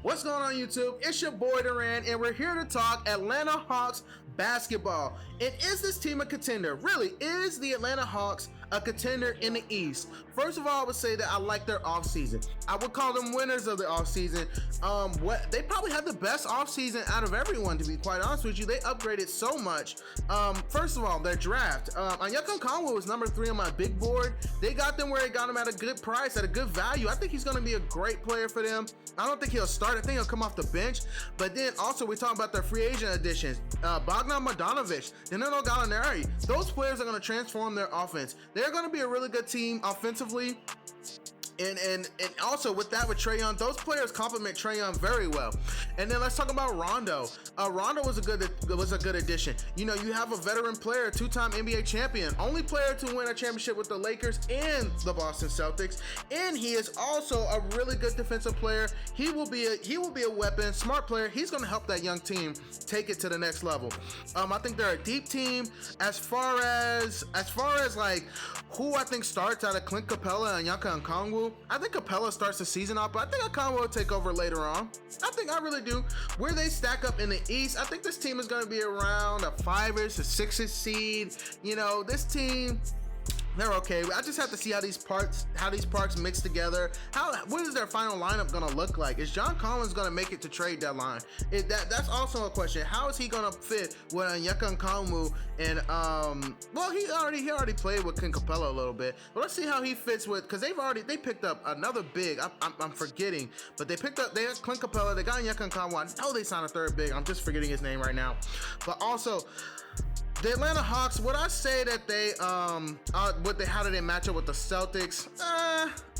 What's going on, YouTube? It's your boy Duran, and we're here to talk Atlanta Hawks basketball. And is this team a contender? Really, is the Atlanta Hawks a contender in the East? First of all, I would say that I like their offseason. I would call them winners of the offseason. They probably had the best offseason out of everyone, to be quite honest with you. They upgraded so much. First of all, their draft. Onyeka Okongwu was number 3 on my big board. They got them where they got him at a good price, at a good value. I think he's going to be a great player for them. I don't think he'll start. I think he'll come off the bench. But then also, we're talking about their free agent additions. Bogdan Bogdanovic, Danilo Gallinari. Those players are going to transform their offense. They're going to be a really good team offensively. And also with Trae Young, those players complement Trae Young very well. And then let's talk about Rondo. Rondo was a good addition. You know, you have a veteran player, 2-time NBA champion, only player to win a championship with the Lakers and the Boston Celtics. And he is also a really good defensive player. He will be a weapon, smart player. He's going to help that young team take it to the next level. I think they're a deep team. As far as like who I think starts out of Clint Capella and Onyeka Okongwu, I think Capella starts the season off, but I think Okongwu will take over later on. I really do. Where they stack up in the East, I think this team is going to be around a 5-ish, a 6-ish seed. You know, this team, they're okay. I just have to see how these parts mix together. What is their final lineup going to look like? Is John Collins going to make it to trade deadline? That's also a question. How is he going to fit with Onyeka Okongwu? And well, he already played with Clint Capella a little bit. But let's see how he fits with, because they picked up another big. I'm forgetting, but they had Clint Capella. They got Onyeka Okongwu. I know they signed a third big. I'm just forgetting his name right now. But also, the Atlanta Hawks, would I say that how did they match up with the Celtics?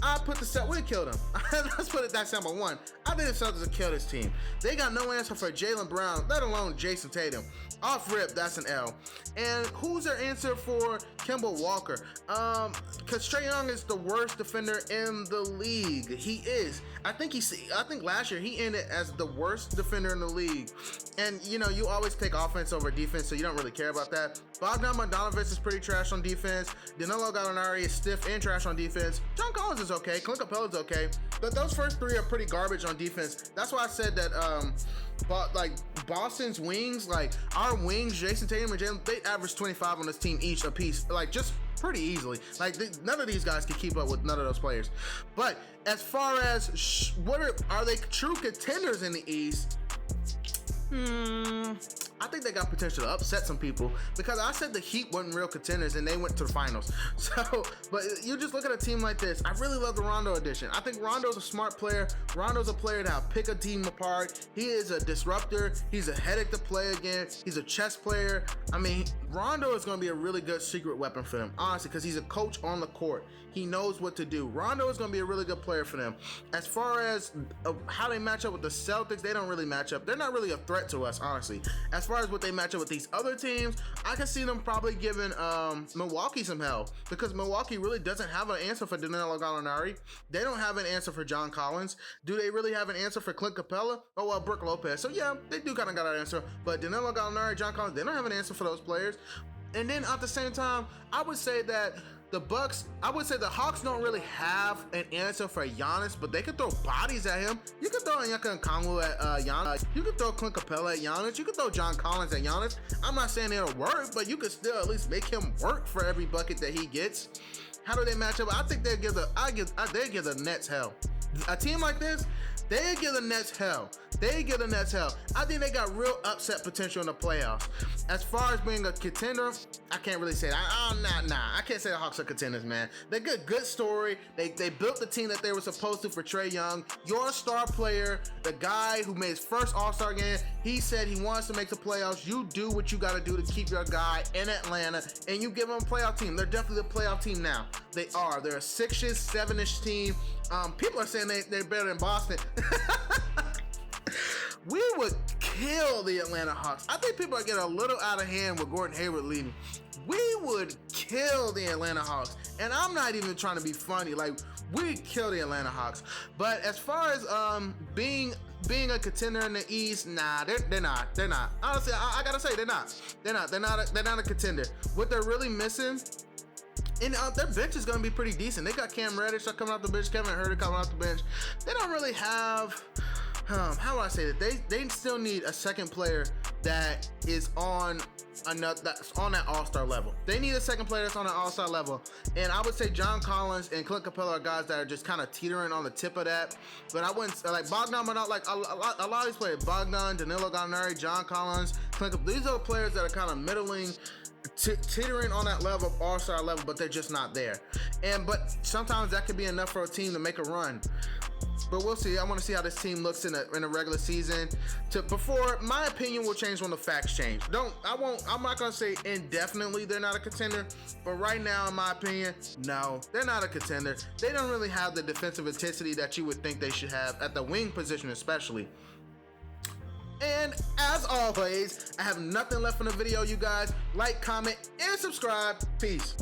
I put the Celtics, we killed them. Let's put it that simple. One, I think the Celtics will kill this team. They got no answer for Jaylen Brown, let alone Jason Tatum. Off rip, that's an L. And who's their answer for Kemba Walker? Because Trae Young is the worst defender in the league. He is. I think last year he ended as the worst defender in the league. And you know, you always take offense over defense, so you don't really care about that. Bogdan Bogdanovic is pretty trash on defense. Danilo Gallinari is stiff and trash on defense. John Collins is okay. Clint Capella is okay. But those first 3 are pretty garbage on defense. That's why I said that Boston's wings, like our wings, Jason Tatum and Jalen, they average 25 on this team each a piece, like just pretty easily. Like none of these guys can keep up with none of those players. But as far as are they true contenders in the East? I think they got potential to upset some people, because I said the Heat weren't real contenders and they went to the finals. So, but you just look at a team like this. I really love the Rondo addition. I think Rondo's a smart player. Rondo's a player that'll pick a team apart. He is a disruptor. He's a headache to play against. He's a chess player. I mean, Rondo is going to be a really good secret weapon for them, honestly, because he's a coach on the court. He knows what to do. Rondo is going to be a really good player for them. As far as how they match up with the Celtics, they don't really match up. They're not really a threat to us, honestly. As far as what they match up with these other teams, I can see them probably giving Milwaukee some hell, because Milwaukee really doesn't have an answer for Danilo Gallinari. They don't have an answer for John Collins. Do they really have an answer for Clint Capella? Oh, well, Brook Lopez. So yeah, they do kind of got an answer. But Danilo Gallinari, John Collins, they don't have an answer for those players. And then at the same time, I would say that the Hawks don't really have an answer for Giannis, but they could throw bodies at him. You could throw Onyeka Okongwu at Giannis. You could throw Clint Capella at Giannis. You could throw John Collins at Giannis. I'm not saying it'll work, but you could still at least make him work for every bucket that he gets. How do they match up? I think they give the Nets hell. A team like this, they give the Nets hell. I think they got real upset potential in the playoffs. As far as being a contender, I can't really say that. I can't say the Hawks are contenders, man. They're good story. They built the team that they were supposed to for Trae Young. Your star player, the guy who made his first All-Star game, he said he wants to make the playoffs. You do what you got to do to keep your guy in Atlanta, and you give them a playoff team. They're definitely a playoff team now. They are. They're a 6-ish, 7-ish team. People are saying they're better than Boston. We would kill the Atlanta Hawks. I think people are getting a little out of hand with Gordon Hayward leaving. We would kill the Atlanta Hawks. And I'm not even trying to be funny. Like, we'd kill the Atlanta Hawks. But as far as being a contender in the East, nah, they're not. Honestly, I gotta say, they're not. They're not a contender. What they're really missing, and their bench is going to be pretty decent. They got Cam Reddish coming off the bench, Kevin Huerter coming off the bench. They don't really have how do I say that? They still need a second player that is on that's on that all-star level. They need a second player that's on an all-star level, and I would say John Collins and Clint Capella are guys that are just kind of teetering on the tip of that. But I wouldn't like Bogdan, but not like a lot of these players. Bogdan, Danilo Gallinari, John Collins, Clint. These are players that are kind of middling, teetering on that level of all-star level, but they're just not there. But sometimes that could be enough for a team to make a run. But we'll see. I want to see how this team looks in a regular season. Before my opinion will change when the facts change. I'm not gonna say indefinitely they're not a contender, but right now, in my opinion, no, they're not a contender. They don't really have the defensive intensity that you would think they should have at the wing position, especially. And as always, I have nothing left in the video, you guys. Like, comment, and subscribe. Peace.